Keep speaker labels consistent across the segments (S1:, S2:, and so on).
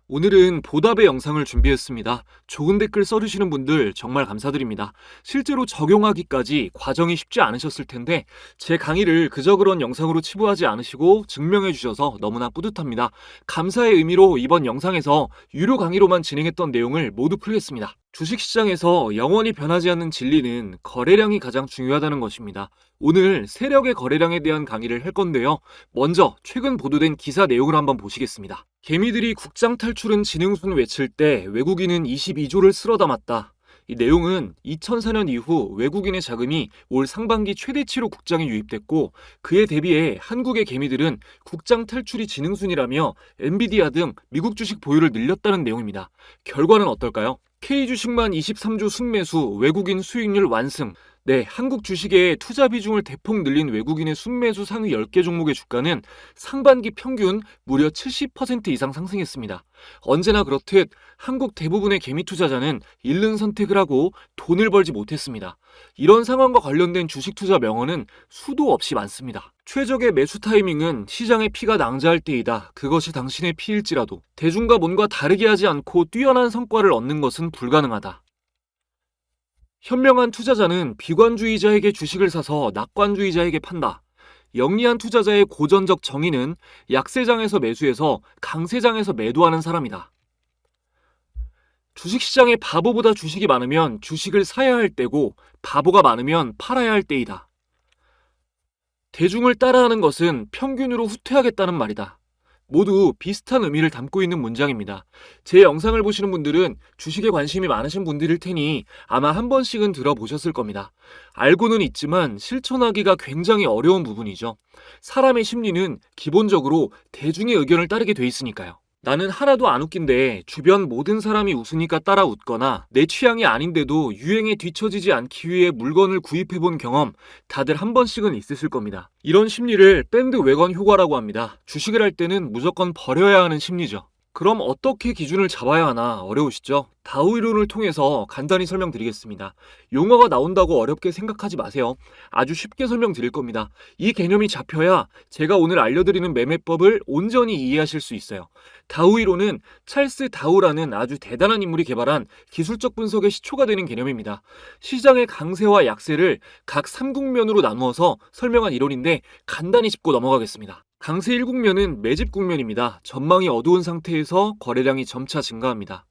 S1: 오늘은 보답의 영상을 준비했습니다. 좋은 댓글 써주시는 분들 정말 감사드립니다. 실제로 적용하기까지 과정이 쉽지 않으셨을 텐데 제 강의를 그저 그런 영상으로 치부하지 않으시고 증명해 주셔서 너무나 뿌듯합니다. 감사의 의미로 이번 영상에서 유료 강의로만 진행했던 내용을 모두 풀겠습니다. 주식시장에서 영원히 변하지 않는 진리는 거래량이 가장 중요하다는 것입니다. 오늘 세력의 거래량에 대한 강의를 할 건데요. 먼저 최근 보도된 기사 내용을 한번 보시겠습니다. 개미들이 국장 탈출은 지능순 외칠 때 외국인은 22조를 쓸어 담았다. 이 내용은 2004년 이후 외국인의 자금이 올 상반기 최대치로 국장에 유입됐고 그에 대비해 한국의 개미들은 국장 탈출이 지능순이라며 엔비디아 등 미국 주식 보유를 늘렸다는 내용입니다. 결과는 어떨까요? K주식만 23조 순매수, 외국인 수익률 완승. 네, 한국 주식의 투자 비중을 대폭 늘린 외국인의 순매수 상위 10개 종목의 주가는 상반기 평균 무려 70% 이상 상승했습니다. 언제나 그렇듯 한국 대부분의 개미 투자자는 잃는 선택을 하고 돈을 벌지 못했습니다. 이런 상황과 관련된 주식 투자 명언은 수도 없이 많습니다. 최적의 매수 타이밍은 시장의 피가 낭자할 때이다. 그것이 당신의 피일지라도 대중과 뭔가 다르게 하지 않고 뛰어난 성과를 얻는 것은 불가능하다. 현명한 투자자는 비관주의자에게 주식을 사서 낙관주의자에게 판다. 영리한 투자자의 고전적 정의는 약세장에서 매수해서 강세장에서 매도하는 사람이다. 주식시장에 바보보다 주식이 많으면 주식을 사야 할 때고 바보가 많으면 팔아야 할 때이다. 대중을 따라하는 것은 평균으로 후퇴하겠다는 말이다. 모두 비슷한 의미를 담고 있는 문장입니다. 제 영상을 보시는 분들은 주식에 관심이 많으신 분들일 테니 아마 한 번씩은 들어보셨을 겁니다. 알고는 있지만 실천하기가 굉장히 어려운 부분이죠. 사람의 심리는 기본적으로 대중의 의견을 따르게 돼 있으니까요. 나는 하나도 안 웃긴데 주변 모든 사람이 웃으니까 따라 웃거나 내 취향이 아닌데도 유행에 뒤처지지 않기 위해 물건을 구입해본 경험 다들 한 번씩은 있으실 겁니다. 이런 심리를 밴드웨건 효과라고 합니다. 주식을 할 때는 무조건 버려야 하는 심리죠. 그럼 어떻게 기준을 잡아야 하나 어려우시죠? 다우 이론을 통해서 간단히 설명드리겠습니다. 용어가 나온다고 어렵게 생각하지 마세요. 아주 쉽게 설명드릴 겁니다. 이 개념이 잡혀야 제가 오늘 알려드리는 매매법을 온전히 이해하실 수 있어요. 다우 이론은 찰스 다우라는 아주 대단한 인물이 개발한 기술적 분석의 시초가 되는 개념입니다. 시장의 강세와 약세를 각 3국면으로 나누어서 설명한 이론인데 간단히 짚고 넘어가겠습니다. 강세 1국면은 매집 국면입니다. 전망이 어두운 상태에서 거래량이 점차 증가합니다.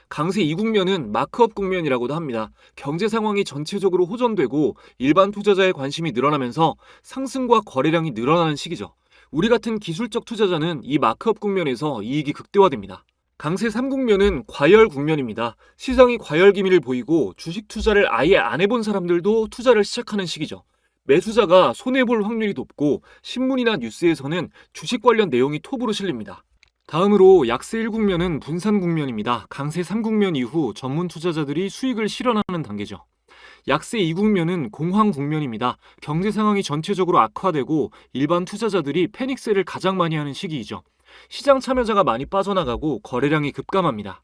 S1: 강세 2국면은 마크업 국면이라고도 합니다. 경제 상황이 전체적으로 호전되고 일반 투자자의 관심이 늘어나면서 상승과 거래량이 늘어나는 시기죠. 우리 같은 기술적 투자자는 이 마크업 국면에서 이익이 극대화됩니다. 강세 3국면은 과열 국면입니다. 시장이 과열 기미를 보이고 주식 투자를 아예 안 해본 사람들도 투자를 시작하는 시기죠. 매수자가 손해볼 확률이 높고 신문이나 뉴스에서는 주식 관련 내용이 톱으로 실립니다. 다음으로 약세 1국면은 분산 국면입니다. 강세 3국면 이후 전문 투자자들이 수익을 실현하는 단계죠. 약세 2국면은 공황 국면입니다. 경제 상황이 전체적으로 악화되고 일반 투자자들이 패닉셀을 가장 많이 하는 시기이죠. 시장 참여자가 많이 빠져나가고 거래량이 급감합니다.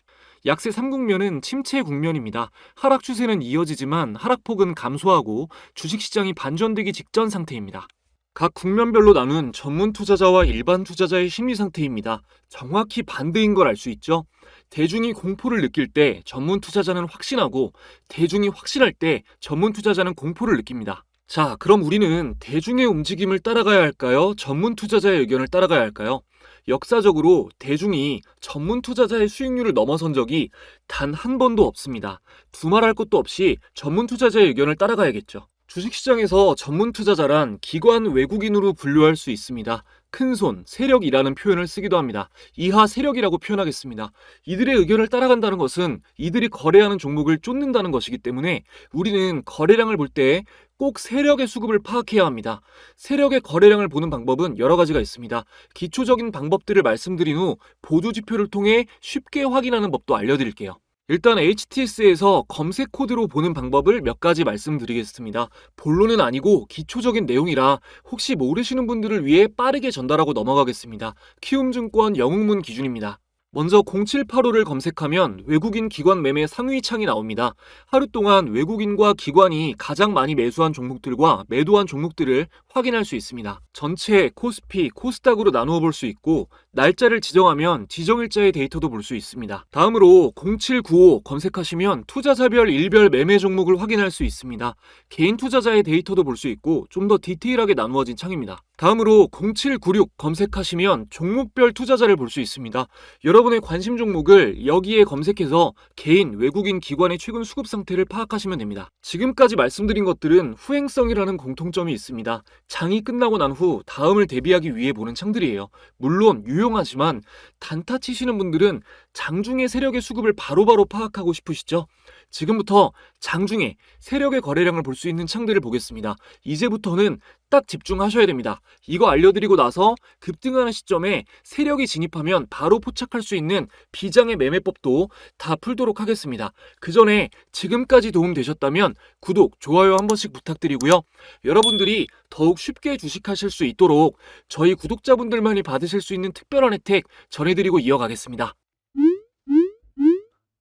S1: 약세 3국면은 침체 국면입니다. 하락 추세는 이어지지만 하락폭은 감소하고 주식시장이 반전되기 직전 상태입니다. 각 국면별로 나눈 전문 투자자와 일반 투자자의 심리 상태입니다. 정확히 반대인 걸 알 수 있죠? 대중이 공포를 느낄 때 전문 투자자는 확신하고 대중이 확신할 때 전문 투자자는 공포를 느낍니다. 자, 그럼 우리는 대중의 움직임을 따라가야 할까요? 전문 투자자의 의견을 따라가야 할까요? 역사적으로 대중이 전문 투자자의 수익률을 넘어선 적이 단 한 번도 없습니다. 두말할 것도 없이 전문 투자자의 의견을 따라가야겠죠. 주식시장에서 전문 투자자란 기관 외국인으로 분류할 수 있습니다. 큰손, 세력이라는 표현을 쓰기도 합니다. 이하 세력이라고 표현하겠습니다. 이들의 의견을 따라간다는 것은 이들이 거래하는 종목을 쫓는다는 것이기 때문에 우리는 거래량을 볼 때 꼭 세력의 수급을 파악해야 합니다. 세력의 거래량을 보는 방법은 여러 가지가 있습니다. 기초적인 방법들을 말씀드린 후 보조지표를 통해 쉽게 확인하는 법도 알려드릴게요. 일단 HTS에서 검색 코드로 보는 방법을 몇 가지 말씀드리겠습니다. 본론은 아니고 기초적인 내용이라 혹시 모르시는 분들을 위해 빠르게 전달하고 넘어가겠습니다. 키움증권 영웅문 기준입니다. 먼저 0785를 검색하면 외국인 기관 매매 상위 창이 나옵니다. 하루 동안 외국인과 기관이 가장 많이 매수한 종목들과 매도한 종목들을 확인할 수 있습니다. 전체, 코스피, 코스닥으로 나누어 볼 수 있고 날짜를 지정하면 지정일자의 데이터도 볼 수 있습니다. 다음으로 0795 검색하시면 투자자별 일별 매매 종목을 확인할 수 있습니다. 개인 투자자의 데이터도 볼 수 있고 좀 더 디테일하게 나누어진 창입니다. 다음으로 0796 검색하시면 종목별 투자자를 볼 수 있습니다. 여러분의 관심 종목을 여기에 검색해서 개인, 외국인, 기관의 최근 수급 상태를 파악하시면 됩니다. 지금까지 말씀드린 것들은 후행성이라는 공통점이 있습니다. 장이 끝나고 난 후 다음을 대비하기 위해 보는 창들이에요. 물론 유용하지만 단타 치시는 분들은 장중의 세력의 수급을 바로바로 파악하고 싶으시죠? 지금부터 장중에 세력의 거래량을 볼 수 있는 창들을 보겠습니다. 이제부터는 딱 집중하셔야 됩니다. 이거 알려드리고 나서 급등하는 시점에 세력이 진입하면 바로 포착할 수 있는 비장의 매매법도 다 풀도록 하겠습니다. 그 전에 지금까지 도움되셨다면 구독, 좋아요 한 번씩 부탁드리고요. 여러분들이 더욱 쉽게 주식하실 수 있도록 저희 구독자분들만이 받으실 수 있는 특별한 혜택 전해드리고 이어가겠습니다.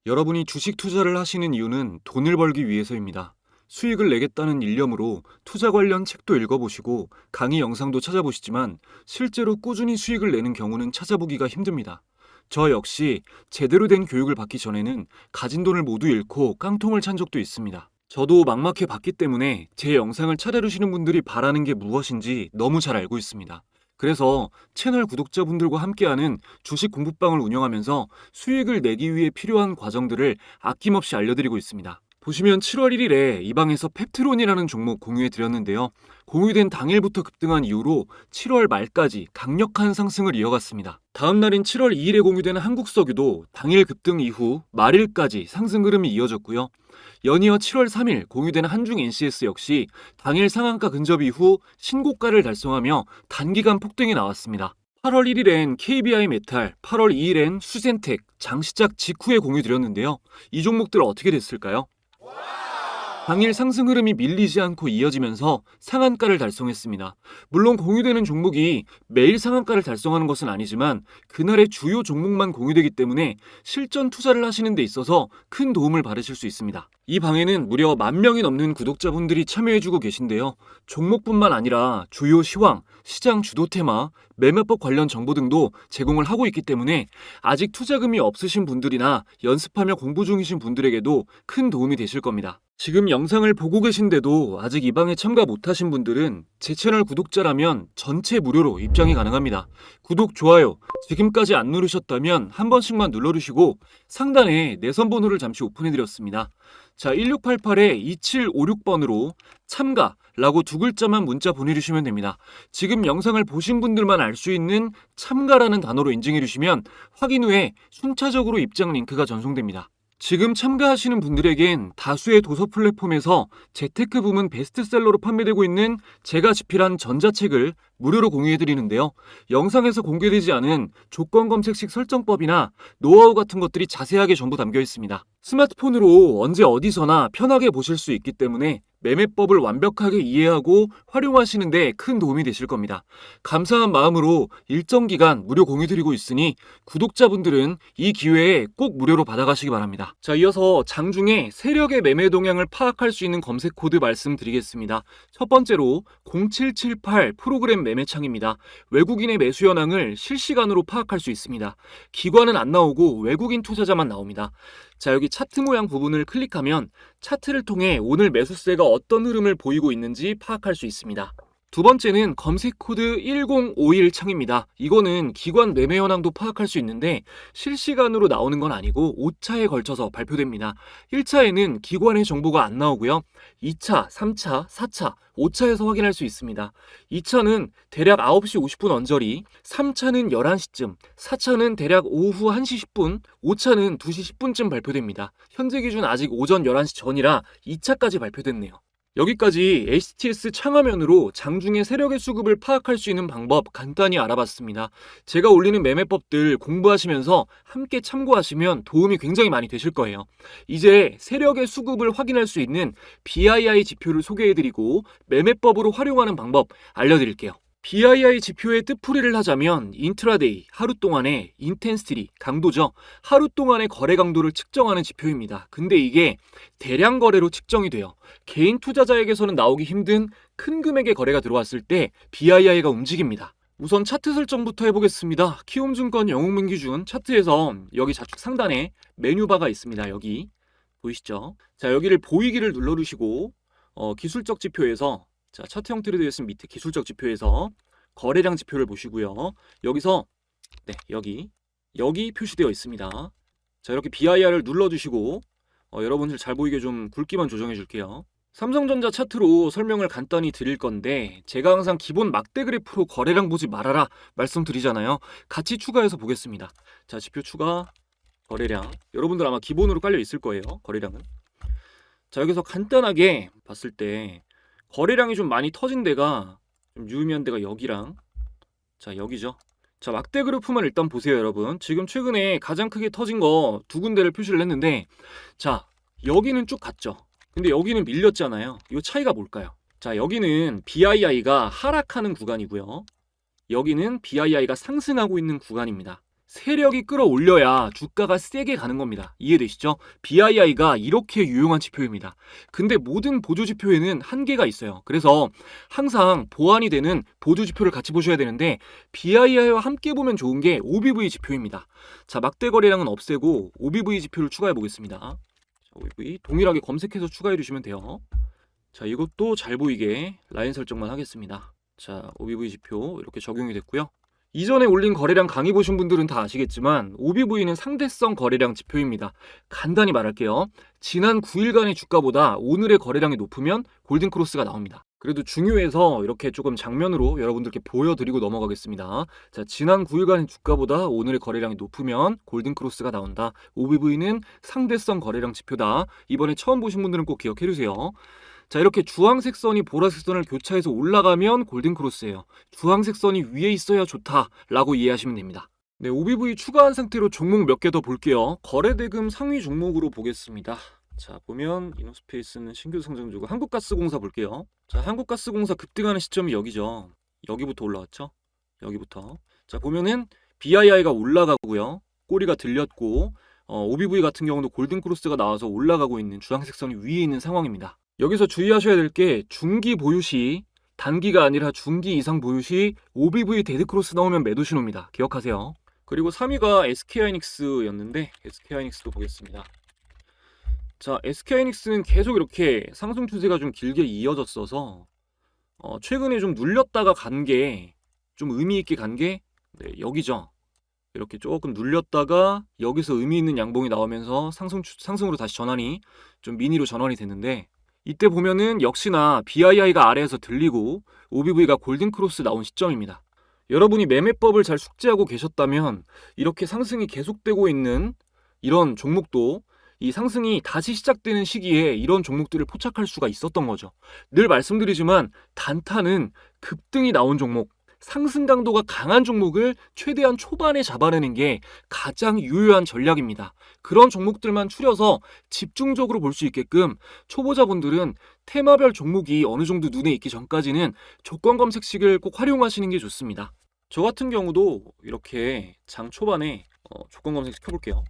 S1: 여러분이 주식 투자를 하시는 이유는 돈을 벌기 위해서입니다. 수익을 내겠다는 일념으로 투자 관련 책도 읽어보시고 강의 영상도 찾아보시지만 실제로 꾸준히 수익을 내는 경우는 찾아보기가 힘듭니다. 저 역시 제대로 된 교육을 받기 전에는 가진 돈을 모두 잃고 깡통을 찬 적도 있습니다. 저도 막막해 봤기 때문에 제 영상을 찾아주시는 분들이 바라는 게 무엇인지 너무 잘 알고 있습니다. 그래서 채널 구독자분들과 함께하는 주식 공부방을 운영하면서 수익을 내기 위해 필요한 과정들을 아낌없이 알려드리고 있습니다. 보시면 7월 1일에 이 방에서 펩트론이라는 종목 공유해 드렸는데요. 공유된 당일부터 급등한 이후로 7월 말까지 강력한 상승을 이어갔습니다. 다음 날인 7월 2일에 공유되는 한국석유도 당일 급등 이후 말일까지 상승 흐름이 이어졌고요. 연이어 7월 3일 공유되는 한중 NCS 역시 당일 상한가 근접 이후 신고가를 달성하며 단기간 폭등이 나왔습니다. 8월 1일엔 KBI 메탈, 8월 2일엔 수젠텍, 장시작 직후에 공유드렸는데요. 이 종목들 어떻게 됐을까요? 당일 상승 흐름이 밀리지 않고 이어지면서 상한가를 달성했습니다. 물론 공유되는 종목이 매일 상한가를 달성하는 것은 아니지만 그날의 주요 종목만 공유되기 때문에 실전 투자를 하시는 데 있어서 큰 도움을 받으실 수 있습니다. 이 방에는 무려 10,000명이 넘는 구독자분들이 참여해주고 계신데요. 종목뿐만 아니라 주요 시황, 시장 주도 테마, 매매법 관련 정보 등도 제공을 하고 있기 때문에 아직 투자금이 없으신 분들이나 연습하며 공부 중이신 분들에게도 큰 도움이 되실 겁니다. 지금 영상을 보고 계신데도 아직 이 방에 참가 못하신 분들은 제 채널 구독자라면 전체 무료로 입장이 가능합니다. 구독, 좋아요 지금까지 안 누르셨다면 한 번씩만 눌러주시고 상단에 내선 번호를 잠시 오픈해드렸습니다. 자, 1688-2756번으로 참가라고 두 글자만 문자 보내주시면 됩니다. 지금 영상을 보신 분들만 알 수 있는 참가라는 단어로 인증해주시면 확인 후에 순차적으로 입장 링크가 전송됩니다. 지금 참가하시는 분들에겐 다수의 도서 플랫폼에서 재테크 부문 베스트셀러로 판매되고 있는 제가 집필한 전자책을 무료로 공유해드리는데요. 영상에서 공개되지 않은 조건 검색식 설정법이나 노하우 같은 것들이 자세하게 전부 담겨 있습니다. 스마트폰으로 언제 어디서나 편하게 보실 수 있기 때문에 매매법을 완벽하게 이해하고 활용하시는 데 큰 도움이 되실 겁니다. 감사한 마음으로 일정 기간 무료 공유드리고 있으니 구독자분들은 이 기회에 꼭 무료로 받아가시기 바랍니다. 자, 이어서 장중에 세력의 매매 동향을 파악할 수 있는 검색 코드 말씀드리겠습니다. 첫 번째로 0778 프로그램 매매창입니다. 외국인의 매수 현황을 실시간으로 파악할 수 있습니다. 기관은 안 나오고 외국인 투자자만 나옵니다. 자, 여기 차트 모양 부분을 클릭하면 차트를 통해 오늘 매수세가 어떤 흐름을 보이고 있는지 파악할 수 있습니다. 두 번째는 검색 코드 1051 창입니다. 이거는 기관 매매 현황도 파악할 수 있는데 실시간으로 나오는 건 아니고 5차에 걸쳐서 발표됩니다. 1차에는 기관의 정보가 안 나오고요. 2차, 3차, 4차, 5차에서 확인할 수 있습니다. 2차는 대략 9시 50분 언저리, 3차는 11시쯤, 4차는 대략 오후 1시 10분, 5차는 2시 10분쯤 발표됩니다. 현재 기준 아직 오전 11시 전이라 2차까지 발표됐네요. 여기까지 HTS 창화면으로 장중의 세력의 수급을 파악할 수 있는 방법 간단히 알아봤습니다. 제가 올리는 매매법들 공부하시면서 함께 참고하시면 도움이 굉장히 많이 되실 거예요. 이제 세력의 수급을 확인할 수 있는 BII 지표를 소개해드리고 매매법으로 활용하는 방법 알려드릴게요. BII 지표의 뜻풀이를 하자면 인트라데이, 하루 동안의 인텐시티, 강도죠. 하루 동안의 거래 강도를 측정하는 지표입니다. 근데 이게 대량 거래로 측정이 돼요. 개인 투자자에게서는 나오기 힘든 큰 금액의 거래가 들어왔을 때 BII가 움직입니다. 우선 차트 설정부터 해보겠습니다. 키움증권 영웅민기준 차트에서 여기 좌측 상단에 메뉴바가 있습니다. 여기 보이시죠? 자, 여기를 보이기를 눌러주시고 기술적 지표에서 자, 차트 형태로 되어 있으면 밑에 기술적 지표에서 거래량 지표를 보시고요. 여기서 네, 여기 표시되어 있습니다. 자, 이렇게 BIR을 눌러주시고 여러분들 잘 보이게 좀 굵기만 조정해 줄게요. 삼성전자 차트로 설명을 간단히 드릴 건데 제가 항상 기본 막대 그래프로 거래량 보지 말아라 말씀드리잖아요. 같이 추가해서 보겠습니다. 자, 지표 추가, 거래량. 여러분들 아마 기본으로 깔려 있을 거예요. 거래량은. 자, 여기서 간단하게 봤을 때 거래량이 좀 많이 터진 데가 좀 유의미한 데가 여기랑 자, 여기죠. 자, 막대 그래프만 일단 보세요, 여러분. 지금 최근에 가장 크게 터진 거 두 군데를 표시를 했는데 자, 여기는 쭉 갔죠. 근데 여기는 밀렸잖아요. 이 차이가 뭘까요? 자, 여기는 BII가 하락하는 구간이고요. 여기는 BII가 상승하고 있는 구간입니다. 세력이 끌어올려야 주가가 세게 가는 겁니다. 이해되시죠? BII가 이렇게 유용한 지표입니다. 근데 모든 보조 지표에는 한계가 있어요. 그래서 항상 보완이 되는 보조 지표를 같이 보셔야 되는데 BII와 함께 보면 좋은 게 OBV 지표입니다. 자, 막대 거래량은 없애고 OBV 지표를 추가해 보겠습니다. 자, OBV 동일하게 검색해서 추가해 주시면 돼요. 자, 이것도 잘 보이게 라인 설정만 하겠습니다. 자, OBV 지표 이렇게 적용이 됐고요. 이전에 올린 거래량 강의 보신 분들은 다 아시겠지만 OBV는 상대성 거래량 지표입니다. 간단히 말할게요. 지난 9일간의 주가보다 오늘의 거래량이 높으면 골든크로스가 나옵니다. 그래도 중요해서 이렇게 조금 장면으로 여러분들께 보여드리고 넘어가겠습니다. 자, 지난 9일간의 주가보다 오늘의 거래량이 높으면 골든크로스가 나온다. OBV는 상대성 거래량 지표다. 이번에 처음 보신 분들은 꼭 기억해 주세요. 자, 이렇게 주황색 선이 보라색 선을 교차해서 올라가면 골든크로스예요. 주황색 선이 위에 있어야 좋다라고 이해하시면 됩니다. 네, OBV 추가한 상태로 종목 몇 개 더 볼게요. 거래대금 상위 종목으로 보겠습니다. 자, 보면 이노스페이스는 신규 상장주고 한국가스공사 볼게요. 자, 한국가스공사 급등하는 시점이 여기죠. 여기부터 올라왔죠. 여기부터. 자, 보면은 BII가 올라가고요. 꼬리가 들렸고 OBV 같은 경우도 골든크로스가 나와서 올라가고 있는 주황색 선이 위에 있는 상황입니다. 여기서 주의하셔야 될 게 중기 보유 시 단기가 아니라 중기 이상 보유 시 OBV 데드크로스 나오면 매도 신호입니다. 기억하세요. 그리고 3위가 SK하이닉스였는데 SK하이닉스도 보겠습니다. 자, SK하이닉스는 계속 이렇게 상승 추세가 좀 길게 이어졌어서 최근에 좀 눌렸다가 간 게 좀 의미 있게 간 게 네, 여기죠. 이렇게 조금 눌렸다가 여기서 의미 있는 양봉이 나오면서 상승으로 다시 전환이 좀 미니로 전환이 됐는데 이때 보면은 역시나 BII가 아래에서 들리고 OBV가 골든크로스 나온 시점입니다. 여러분이 매매법을 잘 숙지하고 계셨다면 이렇게 상승이 계속되고 있는 이런 종목도 이 상승이 다시 시작되는 시기에 이런 종목들을 포착할 수가 있었던 거죠. 늘 말씀드리지만 단타는 급등이 나온 종목, 상승 강도가 강한 종목을 최대한 초반에 잡아내는 게 가장 유효한 전략입니다. 그런 종목들만 추려서 집중적으로 볼 수 있게끔 초보자분들은 테마별 종목이 어느 정도 눈에 익기 전까지는 조건 검색식을 꼭 활용하시는 게 좋습니다. 저 같은 경우도 이렇게 장 초반에 조건 검색식 켜볼게요.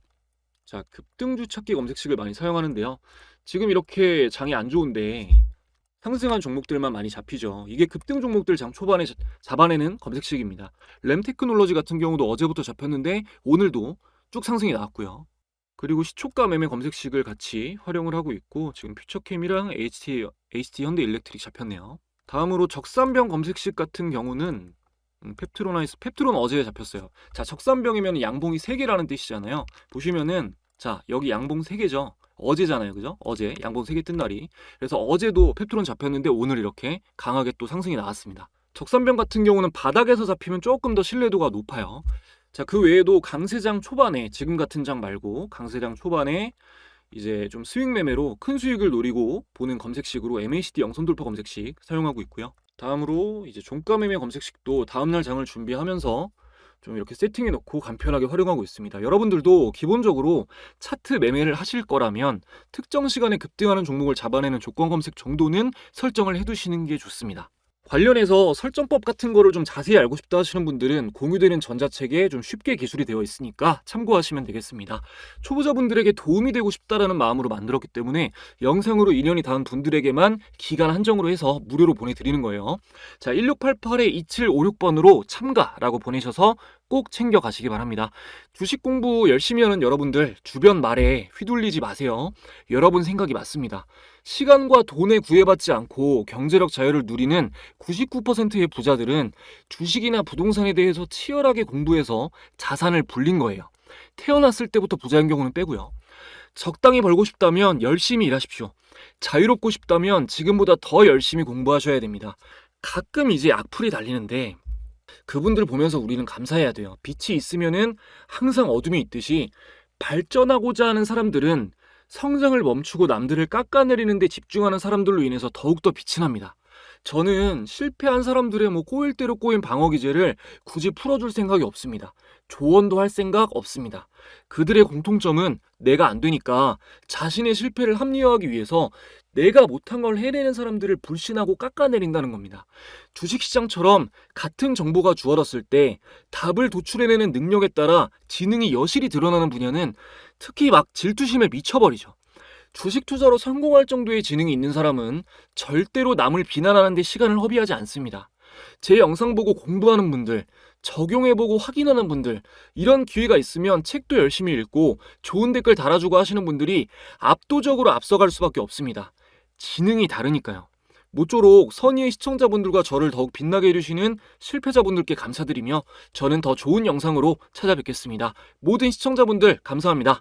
S1: 자, 급등주 찾기 검색식을 많이 사용하는데요. 지금 이렇게 장이 안 좋은데 상승한 종목들만 많이 잡히죠. 이게 급등 종목들 장 초반에 잡아내는 검색식입니다. 램테크놀로지 같은 경우도 어제부터 잡혔는데 오늘도 쭉 상승이 나왔고요. 그리고 시초가 매매 검색식을 같이 활용을 하고 있고 지금 퓨처캠이랑 HT 현대일렉트릭 잡혔네요. 다음으로 적산병 검색식 같은 경우는 펩트론 어제 잡혔어요. 자, 적산병이면 양봉이 3개라는 뜻이잖아요. 보시면은 자, 여기 양봉 3개죠. 어제잖아요. 그죠? 어제 양봉 3개 뜬 날이. 그래서 어제도 펩트론 잡혔는데 오늘 이렇게 강하게 또 상승이 나왔습니다. 적산병 같은 경우는 바닥에서 잡히면 조금 더 신뢰도가 높아요. 자, 그 외에도 강세장 초반에 지금 같은 장 말고 강세장 초반에 이제 좀 스윙 매매로 큰 수익을 노리고 보는 검색식으로 MACD 영선 돌파 검색식 사용하고 있고요. 다음으로 이제 종가 매매 검색식도 다음날 장을 준비하면서 좀 이렇게 세팅해 놓고 간편하게 활용하고 있습니다. 여러분들도 기본적으로 차트 매매를 하실 거라면 특정 시간에 급등하는 종목을 잡아내는 조건 검색 정도는 설정을 해두시는 게 좋습니다. 관련해서 설정법 같은 거를 좀 자세히 알고 싶다 하시는 분들은 공유되는 전자책에 좀 쉽게 기술이 되어 있으니까 참고하시면 되겠습니다. 초보자분들에게 도움이 되고 싶다라는 마음으로 만들었기 때문에 영상으로 인연이 닿은 분들에게만 기간 한정으로 해서 무료로 보내드리는 거예요. 자, 1688-2756번으로 참가라고 보내셔서 꼭 챙겨 가시기 바랍니다. 주식 공부 열심히 하는 여러분들 주변 말에 휘둘리지 마세요. 여러분 생각이 맞습니다. 시간과 돈에 구애받지 않고 경제력 자유를 누리는 99%의 부자들은 주식이나 부동산에 대해서 치열하게 공부해서 자산을 불린 거예요. 태어났을 때부터 부자인 경우는 빼고요. 적당히 벌고 싶다면 열심히 일하십시오. 자유롭고 싶다면 지금보다 더 열심히 공부하셔야 됩니다. 가끔 이제 악플이 달리는데 그분들 보면서 우리는 감사해야 돼요. 빛이 있으면은 항상 어둠이 있듯이 발전하고자 하는 사람들은 성장을 멈추고 남들을 깎아내리는 데 집중하는 사람들로 인해서 더욱더 빛이 납니다. 저는 실패한 사람들의 꼬일 대로 꼬인 방어 기제를 굳이 풀어줄 생각이 없습니다. 조언도 할 생각 없습니다. 그들의 공통점은 내가 안 되니까 자신의 실패를 합리화하기 위해서 내가 못한 걸 해내는 사람들을 불신하고 깎아내린다는 겁니다. 주식시장처럼 같은 정보가 주어졌을 때 답을 도출해내는 능력에 따라 지능이 여실히 드러나는 분야는 특히 막 질투심에 미쳐버리죠. 주식 투자로 성공할 정도의 지능이 있는 사람은 절대로 남을 비난하는 데 시간을 허비하지 않습니다. 제 영상 보고 공부하는 분들, 적용해보고 확인하는 분들, 이런 기회가 있으면 책도 열심히 읽고 좋은 댓글 달아주고 하시는 분들이 압도적으로 앞서갈 수밖에 없습니다. 지능이 다르니까요. 모쪼록 선의의 시청자분들과 저를 더욱 빛나게 해주시는 실패자분들께 감사드리며 저는 더 좋은 영상으로 찾아뵙겠습니다. 모든 시청자분들 감사합니다.